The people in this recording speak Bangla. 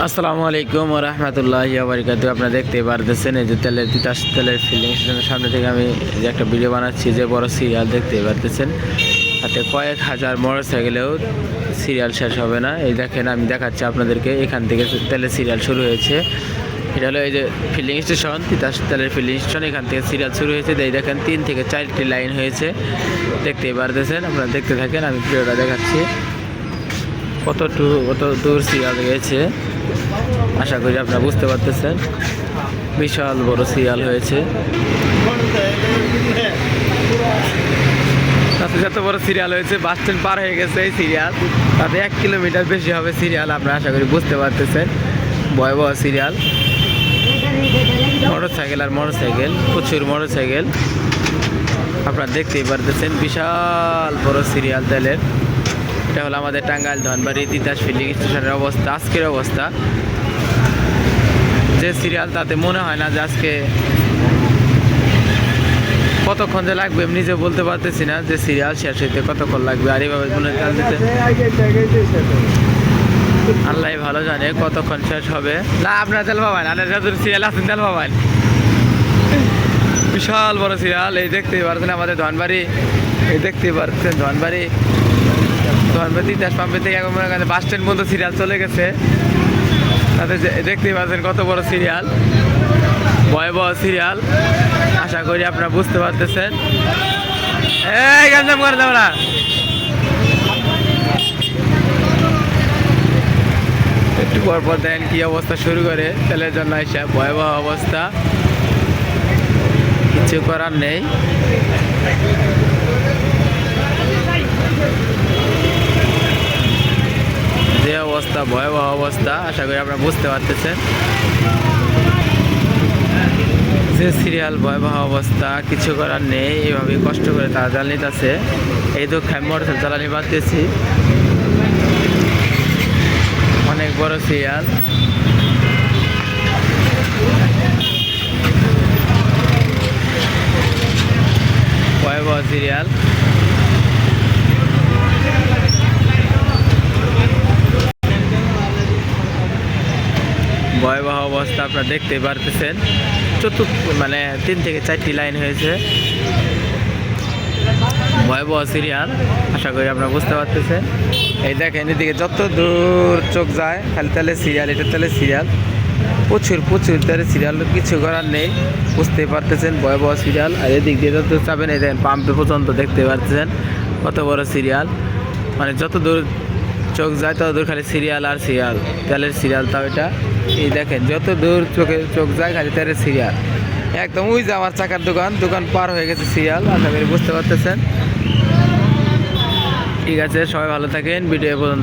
আসসালামু আলাইকুম ওয়া রাহমাতুল্লাহি ওয়া বারাকাতুহু। আপনারা দেখতে পারতেছেন এই যে তিতাস তেলের ফিলিং স্টেশনের সামনে থেকে আমি যে একটা ভিডিও বানাচ্ছি, যে বড় সিরিয়াল দেখতে পারতেছেন। হাতে কয়েক হাজার মোটরসাইকেলেও সিরিয়াল শেষ হবে না। এই দেখেন, আমি দেখাচ্ছি আপনাদেরকে, এখান থেকে তেলের সিরিয়াল শুরু হয়েছে। এটা হলো এই যে ফিলিং স্টেশন, তিতাস তেলের ফিলিং স্টেশন। এখান থেকে সিরিয়াল শুরু হয়েছে। এই দেখেন 3 থেকে 4টি লাইন হয়েছে, দেখতে পারতেছেন। আপনারা দেখতে থাকেন, আমি ভিডিওটা দেখাচ্ছি কত দূর সিরিয়াল গেছে। আশা করি আপনারা বুঝতে পারতেছেন, বিশাল বড় সিরিয়াল হয়েছে। তাতে যত বড় সিরিয়াল হয়েছে, বাস স্ট্যান্ড পার হয়ে গেছে এই সিরিয়াল। তাতে 1 কিলোমিটার বেশি হবে সিরিয়াল। আপনারা আশা করি বুঝতে পারতেছেন, ভয়াবহ সিরিয়াল। মোটরসাইকেল আর মোটরসাইকেল, প্রচুর মোটরসাইকেল। আপনারা দেখতেই পারতেছেন, বিশাল বড় সিরিয়াল তেলের। এটা হলো আমাদের টাঙ্গাইল ধনবাড়ি তিতাস ফিলিং স্টেশনের অবস্থা, আজকের অবস্থা। যে সিরিয়াল, তাতে মনে হয় না যে আজকে কতক্ষণ যে লাগবে, আমি নিজে বলতে পারতেছি না যে সিরিয়াল শেষ হইতে কতক্ষণ লাগবে। আর এইভাবে তেল দিতে আল্লাহ ভালো জানে কতক্ষণ শেষ হবে। না, আপনারা তেল পাবেন, আর যতদূর সিরিয়াল আছেন তেল পাবেন। বিশাল বড় সিরিয়াল। এই দেখতেই পারছেন আমাদের ধনবাড়ি, এই দেখতেই পারছেন ধনবাড়ি তিতাস পাম্পের থেকে এখন মনে করেন বাস স্ট্যান্ড পর্যন্ত সিরিয়াল চলে গেছে। তাতে দেখতেই পাচ্ছেন কত বড় সিরিয়াল, ভয়াবহ সিরিয়াল। আশা করি আপনারা বুঝতে পারতেছেন। এই গাঞ্জাম করে দেবো না। একটু পর দেখেন কি অবস্থা শুরু করে তেলের জন্য এসে, ভয়াবহ অবস্থা, কিছু করার নেই। যে অবস্থা, ভয়াবহ অবস্থা। আশা করি আপনারা বুঝতে পারতেছেন, যে সিরিয়াল, ভয়াবহ অবস্থা, কিছু করার নেই। এইভাবে কষ্ট করে তারা জ্বালানি আছে। এই দুঃখ আমি মোটরসাইকেল জ্বালানি বাঁধতেছি। অনেক বড় সিরিয়াল, ভয়াবহ সিরিয়াল। ভয়াবহ অবস্থা আপনারা দেখতে পারতেছেন। মানে 3 থেকে 4টি লাইন হয়েছে, ভয়াবহ সিরিয়াল। আশা করি আপনারা বুঝতে পারতেছেন। এই দেখেন, এদিকে যত দূর চোখ যায় খালি তেলের সিরিয়াল, এটা তেলের সিরিয়াল, প্রচুর তেলের সিরিয়াল, কিছু করার নেই। বুঝতেই পারতেছেন, ভয়াবহ সিরিয়াল। আর এদিক দিয়ে যত যাবেন, এই দেখেন পাম্পে পর্যন্ত দেখতে পারতেছেন কত বড় সিরিয়াল। মানে যত দূর চোখ যায় তত দূর খালি সিরিয়াল আর সিরিয়াল, তেলের সিরিয়াল। তাও এটা এই দেখেন, যত দূর চোখ যায় খালি তেলের সিরিয়াল। একদম ওই যে আমার চাকার দোকান পার হয়ে গেছে সিরিয়াল। আশা করি বুঝতে পারতেছেন। ঠিক আছে, সবাই ভালো থাকেন, ভিডিও পর্যন্ত।